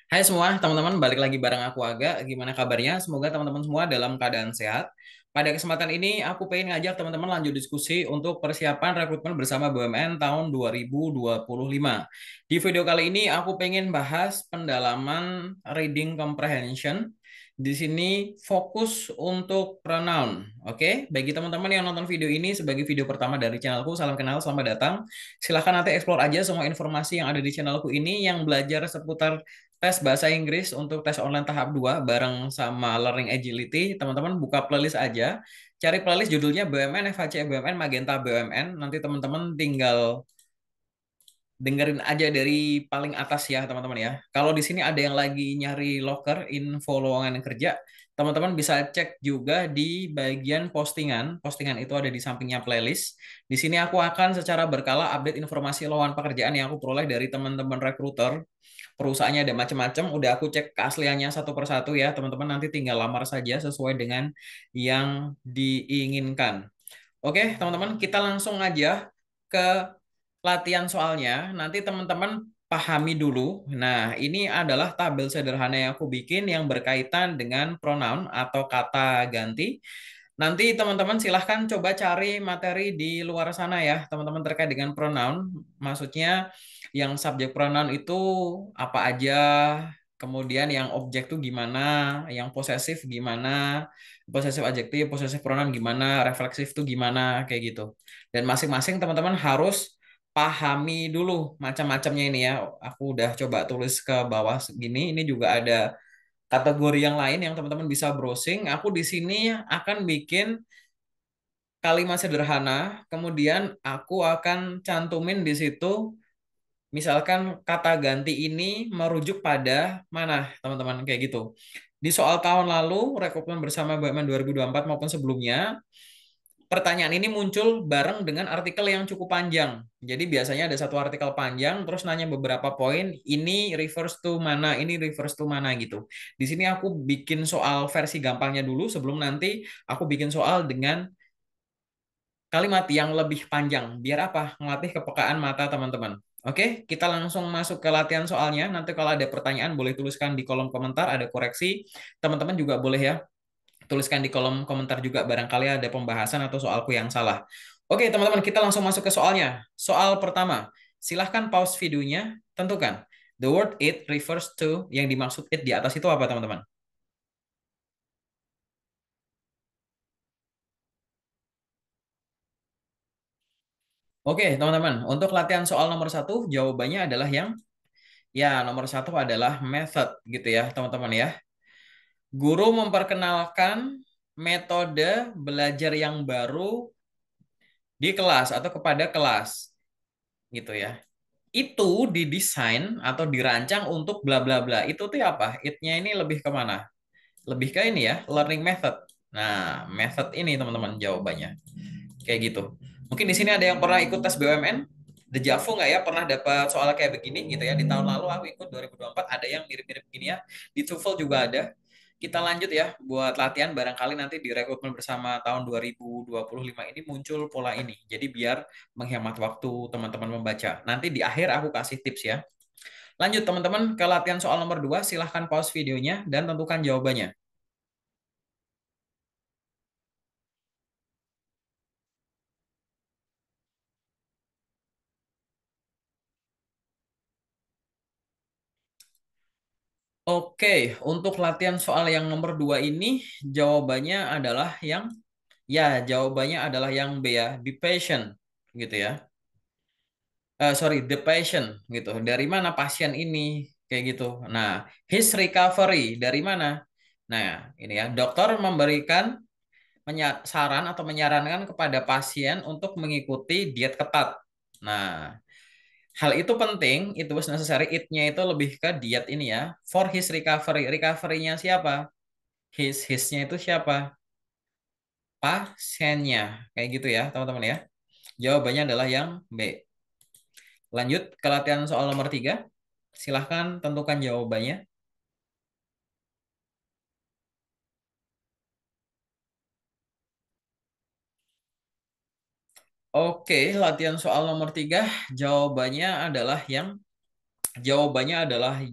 Hai semua teman-teman, balik lagi bareng aku Aga. Gimana kabarnya? Semoga teman-teman semua dalam keadaan sehat. Pada kesempatan ini aku pengen ngajak teman-teman lanjut diskusi untuk persiapan rekrutmen bersama BUMN tahun 2025. Di video kali ini aku pengen bahas pendalaman reading comprehension. Di sini fokus untuk pronoun. Oke, bagi teman-teman yang nonton video ini sebagai video pertama dari channelku, salam kenal, selamat datang. Silahkan nanti explore aja semua informasi yang ada di channelku ini yang belajar seputar tes bahasa Inggris untuk tes online tahap 2 bareng sama Learning Agility. Teman-teman buka playlist aja. Cari playlist judulnya BUMN, FHC BUMN, Magenta BUMN. Nanti teman-teman tinggal dengerin aja dari paling atas ya teman-teman ya. Kalau di sini ada yang lagi nyari loker info lowongan kerja, teman-teman bisa cek juga di bagian postingan. Postingan itu ada di sampingnya playlist. Di sini aku akan secara berkala update informasi lowongan pekerjaan yang aku peroleh dari teman-teman rekruter. Perusahaannya ada macam-macam, udah aku cek keasliannya satu persatu ya teman-teman, nanti tinggal lamar saja sesuai dengan yang diinginkan. Oke teman-teman, kita langsung aja ke latihan soalnya. Nanti teman-teman pahami dulu. Nah, ini adalah tabel sederhana yang aku bikin yang berkaitan dengan pronoun atau kata ganti. Nanti teman-teman silahkan coba cari materi di luar sana ya, teman-teman terkait dengan pronoun. Maksudnya yang subjek pronoun itu apa aja, kemudian yang objek tuh gimana, yang posesif gimana, posesif adjektif, posesif pronoun gimana, refleksif tuh gimana, kayak gitu. Dan masing-masing teman-teman harus pahami dulu macam-macamnya ini ya. Aku udah coba tulis ke bawah segini. Ini juga ada kategori yang lain yang teman-teman bisa browsing. Aku di sini akan bikin kalimat sederhana, kemudian aku akan cantumin di situ, misalkan kata ganti ini merujuk pada mana, teman-teman, kayak gitu. Di soal tahun lalu, rekrutmen bersama BUMN 2024 maupun sebelumnya, pertanyaan ini muncul bareng dengan artikel yang cukup panjang. Jadi biasanya ada satu artikel panjang, terus nanya beberapa poin, ini refers to mana, ini refers to mana gitu. Di sini aku bikin soal versi gampangnya dulu sebelum nanti aku bikin soal dengan kalimat yang lebih panjang. Biar apa? Ngelatih kepekaan mata teman-teman. Oke, kita langsung masuk ke latihan soalnya. Nanti kalau ada pertanyaan boleh tuliskan di kolom komentar, ada koreksi. Teman-teman juga boleh ya tuliskan di kolom komentar juga barangkali ada pembahasan atau soalku yang salah. Oke, teman-teman, kita langsung masuk ke soalnya. Soal pertama, silahkan pause videonya, tentukan. The word it refers to, yang dimaksud it di atas itu apa, teman-teman? Oke, teman-teman, untuk latihan soal nomor satu, jawabannya adalah yang ya, nomor satu adalah method gitu ya, teman-teman ya. Guru memperkenalkan metode belajar yang baru di kelas atau kepada kelas gitu ya. Itu didesain atau dirancang untuk bla bla bla. Itu tuh apa? It-nya ini lebih ke mana? Lebih ke ini ya, learning method. Nah, method ini teman-teman jawabannya. Kayak gitu. Mungkin di sini ada yang pernah ikut tes BUMN? Dejavu nggak ya, pernah dapat soal kayak begini gitu ya. Di tahun lalu aku ikut 2024 ada yang mirip-mirip begini ya. Di TOEFL juga ada. Kita lanjut ya buat latihan, barangkali nanti di rekrutmen bersama tahun 2025 ini muncul pola ini. Jadi biar menghemat waktu teman-teman membaca. Nanti di akhir aku kasih tips ya. Lanjut teman-teman ke latihan soal nomor 2. Silahkan pause videonya dan tentukan jawabannya. Oke, untuk latihan soal yang nomor 2 ini jawabannya adalah yang ya, jawabannya adalah yang B ya, be patient gitu ya. Sorry, the patient gitu. Dari mana pasien ini kayak gitu. Nah, his recovery dari mana? Nah, ini ya, dokter memberikan saran atau menyarankan kepada pasien untuk mengikuti diet ketat. Nah, hal itu penting, itu was necessary, it-nya itu lebih ke diet ini ya. For his recovery. Recovery-nya siapa? His-nya itu siapa? Pasiennya. Kayak gitu ya, teman-teman ya. Jawabannya adalah yang B. Lanjut ke latihan soal nomor 3. Silahkan tentukan jawabannya. Oke, latihan soal nomor 3. Jawabannya adalah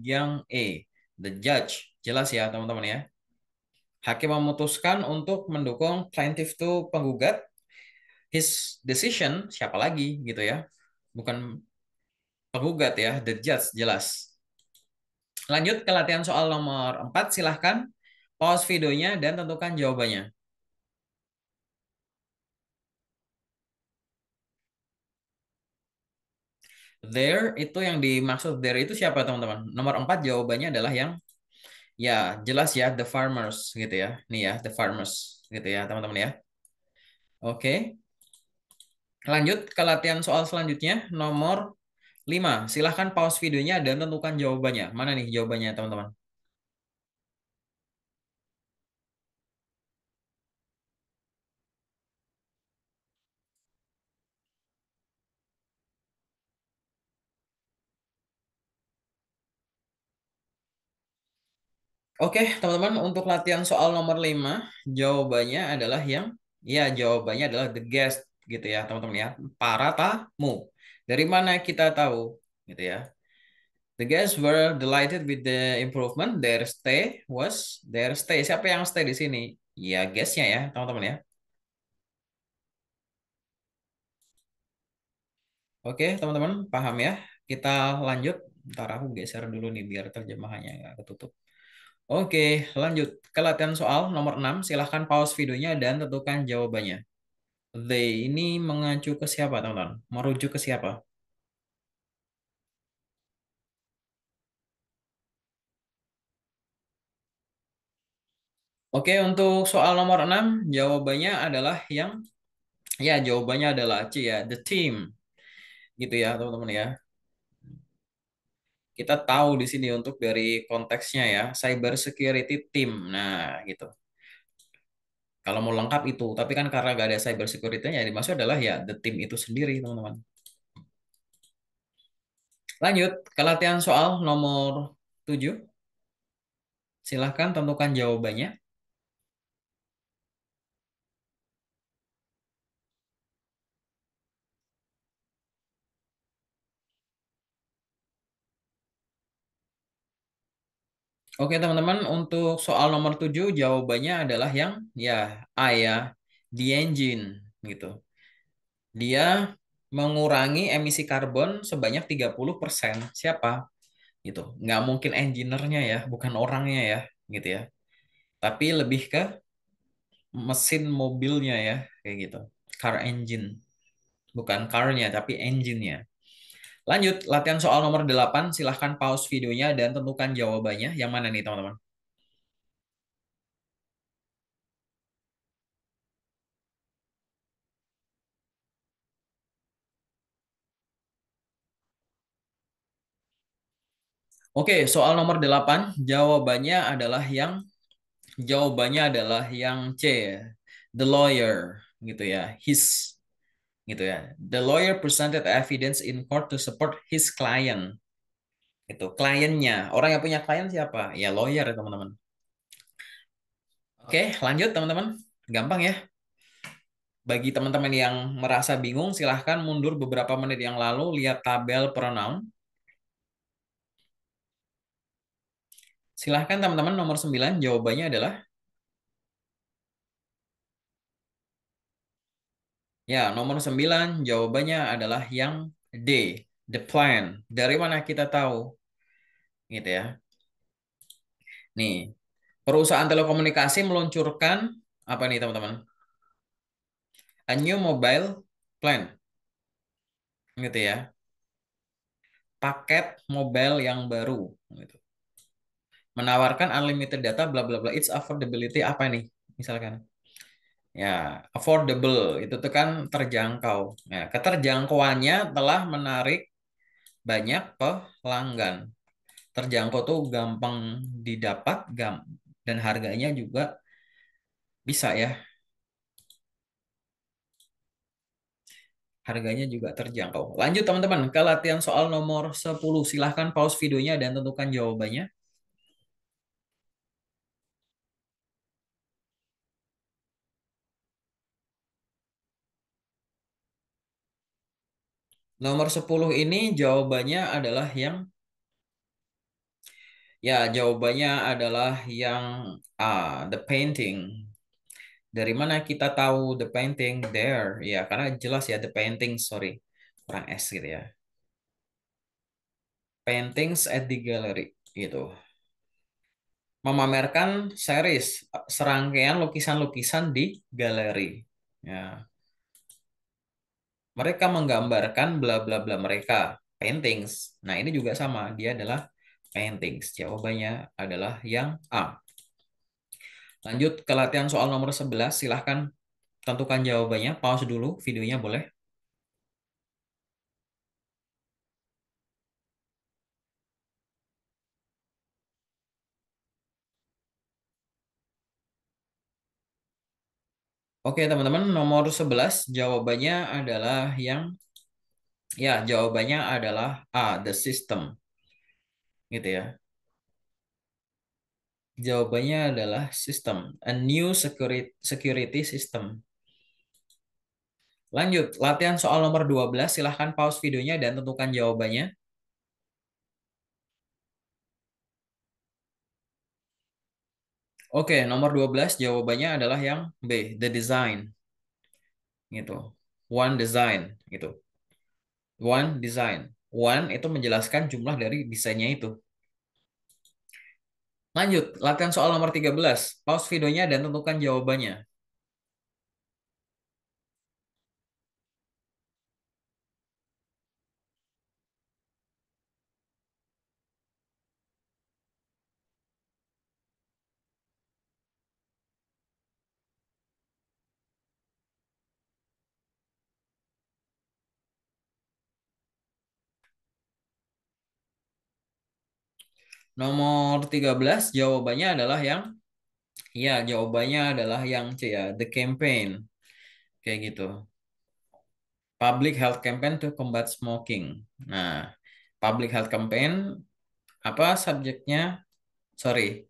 yang E. The judge. Jelas ya teman-teman ya. Hakim memutuskan untuk mendukung plaintiff itu penggugat. His decision siapa lagi gitu ya. Bukan penggugat ya. The judge jelas. Lanjut ke latihan soal nomor 4. Silahkan pause videonya dan tentukan jawabannya. There itu yang dimaksud there itu siapa teman-teman? Nomor 4 jawabannya adalah yang ya jelas ya the farmers gitu ya. Nih ya the farmers gitu ya teman-teman ya. Oke, lanjut ke latihan soal selanjutnya nomor 5. Silahkan pause videonya dan tentukan jawabannya. Mana nih jawabannya teman-teman? Oke, teman-teman, untuk latihan soal nomor 5, jawabannya adalah yang, ya jawabannya adalah the guest, gitu ya, teman-teman ya. Para tamu. Dari mana kita tahu, gitu ya. The guests were delighted with the improvement. Their stay. Siapa yang stay di sini? Ya, guestnya ya, teman-teman ya. Oke, teman-teman, paham ya? Kita lanjut. Ntar aku geser dulu nih biar terjemahannya nggak ketutup. Oke, lanjut ke latihan soal nomor 6. Silahkan pause videonya dan tentukan jawabannya. They ini mengacu ke siapa, teman-teman? Merujuk ke siapa? Oke, untuk soal nomor 6, jawabannya adalah yang, ya jawabannya adalah C ya, the team. Gitu ya, teman-teman ya. Kita tahu di sini untuk dari konteksnya ya, cyber security team. Nah, gitu. Kalau mau lengkap itu, tapi kan karena gak ada cyber security-nya, yang dimaksud adalah ya the team itu sendiri, teman-teman. Lanjut ke latihan soal nomor 7. Silahkan tentukan jawabannya. Oke teman-teman, untuk soal nomor 7 jawabannya adalah yang ya A ya, the engine gitu. Dia mengurangi emisi karbon sebanyak 30%. Siapa? Gitu. Nggak mungkin engineer-nya ya, bukan orangnya ya, gitu ya. Tapi lebih ke mesin mobilnya ya, kayak gitu. Car engine. Bukan car-nya, tapi engine-nya. Lanjut, latihan soal nomor 8. Silahkan pause videonya dan tentukan jawabannya. Yang mana nih teman-teman? Oke, soal nomor 8, jawabannya adalah yang C, ya. The lawyer gitu ya. His gitu ya. The lawyer presented evidence in court to support his client. Itu kliennya. Orang yang punya klien siapa? Ya lawyer ya, teman-teman. Oke, lanjut teman-teman. Gampang ya. Bagi teman-teman yang merasa bingung, silahkan mundur beberapa menit yang lalu, lihat tabel pronoun. Silahkan teman-teman nomor 9, jawabannya adalah ya, nomor 9 jawabannya adalah yang D, the plan. Dari mana kita tahu? Gitu ya. Nih, perusahaan telekomunikasi meluncurkan apa nih teman-teman? A new mobile plan. Gitu ya. Paket mobile yang baru. Gitu. Menawarkan unlimited data, bla bla bla. It's affordability apa nih? Misalkan. Ya, affordable. Itu tuh kan terjangkau. Ya, keterjangkauannya telah menarik banyak pelanggan. Terjangkau tuh gampang didapat, dan harganya juga bisa ya, harganya juga terjangkau. Lanjut teman-teman ke latihan soal nomor 10. Silahkan pause videonya dan tentukan jawabannya. Nomor 10 ini jawabannya adalah yang Ya, jawabannya adalah yang A, the painting. Dari mana kita tahu the painting there? Ya, karena jelas ya the painting, sorry. Kurang S gitu ya. Paintings at the gallery gitu. Memamerkan series serangkaian lukisan-lukisan di galeri. Ya, mereka menggambarkan bla bla bla mereka, paintings. Nah, ini juga sama, dia adalah paintings. Jawabannya adalah yang A. Lanjut ke latihan soal nomor 11, silahkan tentukan jawabannya. Pause dulu videonya boleh. Oke, teman-teman, nomor 11 jawabannya adalah yang ya, jawabannya adalah A, the system. Gitu ya. Jawabannya adalah sistem, a new security system. Lanjut, latihan soal nomor 12, silahkan pause videonya dan tentukan jawabannya. Oke, nomor 12 jawabannya adalah yang B, the design. Gitu. One design, gitu. One design. One itu menjelaskan jumlah dari desainnya itu. Lanjut, latihan soal nomor 13. Pause videonya dan tentukan jawabannya. Nomor 13 jawabannya adalah yang ya, jawabannya adalah yang C ya, the campaign. Kayak gitu. Public health campaign to combat smoking. Nah, public health campaign apa subjeknya? Sorry,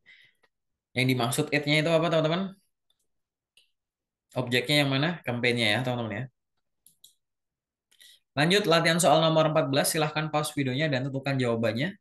yang dimaksud it-nya itu apa teman-teman? Objeknya yang mana? Campaign-nya ya teman-teman ya. Lanjut latihan soal nomor 14. Silahkan pause videonya dan tentukan jawabannya.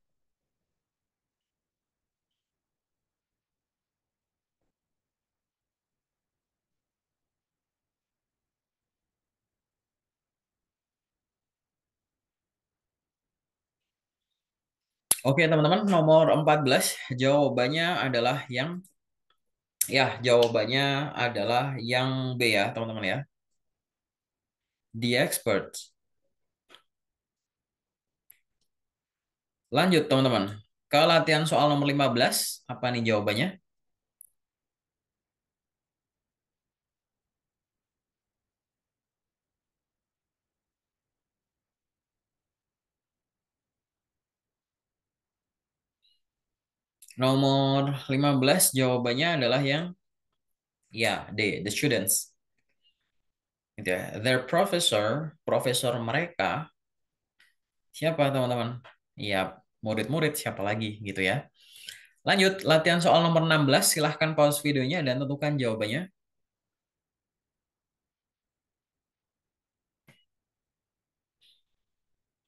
Oke teman-teman, nomor 14 jawabannya adalah yang ya, jawabannya adalah yang B ya teman-teman ya. The experts. Lanjut teman-teman. Ke latihan soal nomor 15, apa nih jawabannya? Nomor 15 jawabannya adalah yang ya, D, the students. Gitu ya. Their professor, profesor mereka, siapa teman-teman? Ya, murid-murid siapa lagi gitu ya. Lanjut, latihan soal nomor 16, silahkan pause videonya dan tentukan jawabannya.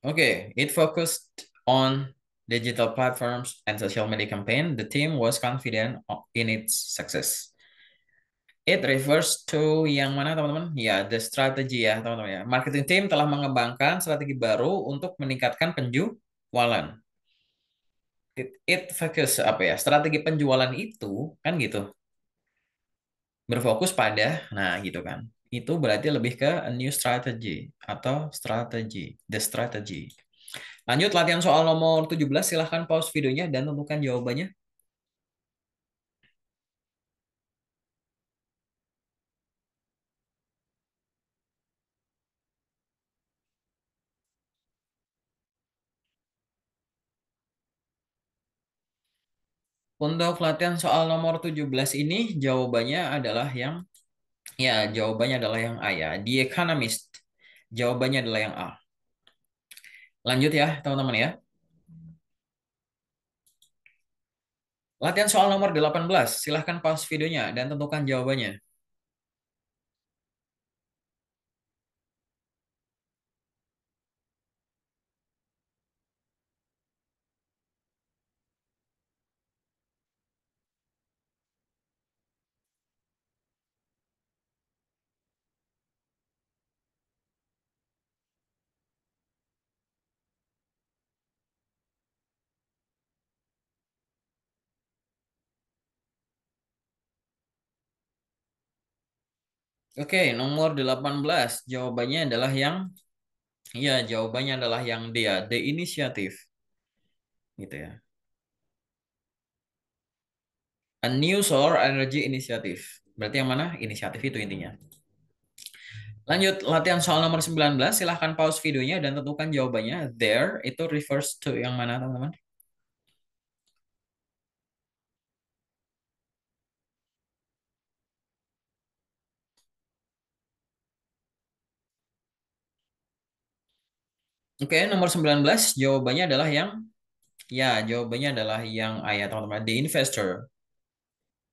Oke, it focused on digital platforms and social media campaign. The team was confident in its success. It refers to yang mana teman-teman? Ya, the strategy ya teman-teman ya. Marketing team telah mengembangkan strategi baru untuk meningkatkan penjualan. It focus apa ya? Strategi penjualan itu kan gitu. Berfokus pada, nah gitu kan. Itu berarti lebih ke a new strategy atau strategi, the strategy. Lanjut latihan soal nomor 17, silahkan pause videonya dan tentukan jawabannya. Untuk latihan soal nomor 17 ini jawabannya adalah yang ya, jawabannya adalah yang A ya. The Economist. Jawabannya adalah yang A. Lanjut ya, teman-teman ya. Latihan soal nomor 18. Silahkan pause videonya dan tentukan jawabannya. Oke, nomor 18. Jawabannya adalah yang, ya, jawabannya adalah yang D ya, D inisiatif. Gitu ya. A new solar energy initiative. Berarti yang mana? Inisiatif itu intinya. Lanjut, latihan soal nomor 19. Silahkan pause videonya dan tentukan jawabannya. There, itu refers to yang mana, teman-teman? Oke, nomor 19. Jawabannya adalah yang, ya, jawabannya adalah yang A ya, teman-teman. The investor.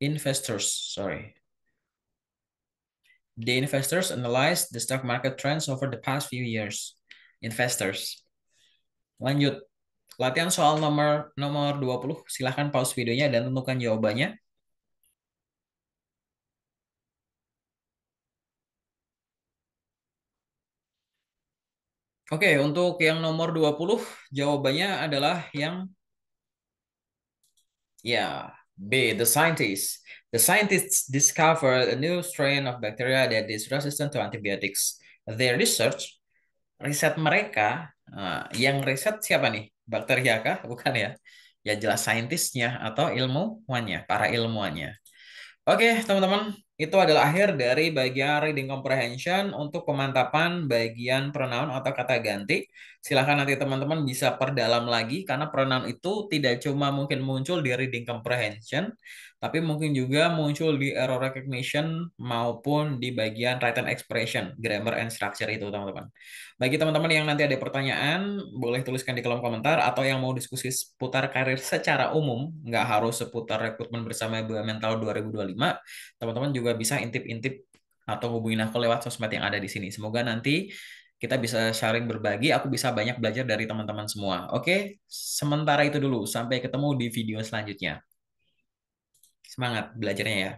Investors, sorry. The investors analyze the stock market trends over the past few years. Investors. Lanjut. Latihan soal nomor nomor 20. Silahkan pause videonya dan tentukan jawabannya. Oke, untuk yang nomor 20 jawabannya adalah yang, ya, B, the scientists. The scientists discovered a new strain of bacteria that is resistant to antibiotics. Their research, riset mereka, yang riset siapa nih? Bakteria kah? Bukan ya? Ya jelas saintisnya atau ilmuwannya, para ilmuwannya. Oke, teman-teman, itu adalah akhir dari bagian reading comprehension untuk pemantapan bagian pronoun atau kata ganti. Silahkan nanti teman-teman bisa perdalam lagi karena pronoun itu tidak cuma mungkin muncul di reading comprehension, tapi mungkin juga muncul di error recognition maupun di bagian written expression, grammar and structure itu, teman-teman. Bagi teman-teman yang nanti ada pertanyaan, boleh tuliskan di kolom komentar atau yang mau diskusi seputar karir secara umum, nggak harus seputar rekrutmen bersama BUMN tahun 2025, teman-teman juga bisa intip-intip atau hubungin aku lewat sosmed yang ada di sini. Semoga nanti kita bisa sharing berbagi, aku bisa banyak belajar dari teman-teman semua. Oke, sementara itu dulu. Sampai ketemu di video selanjutnya. Semangat belajarnya ya.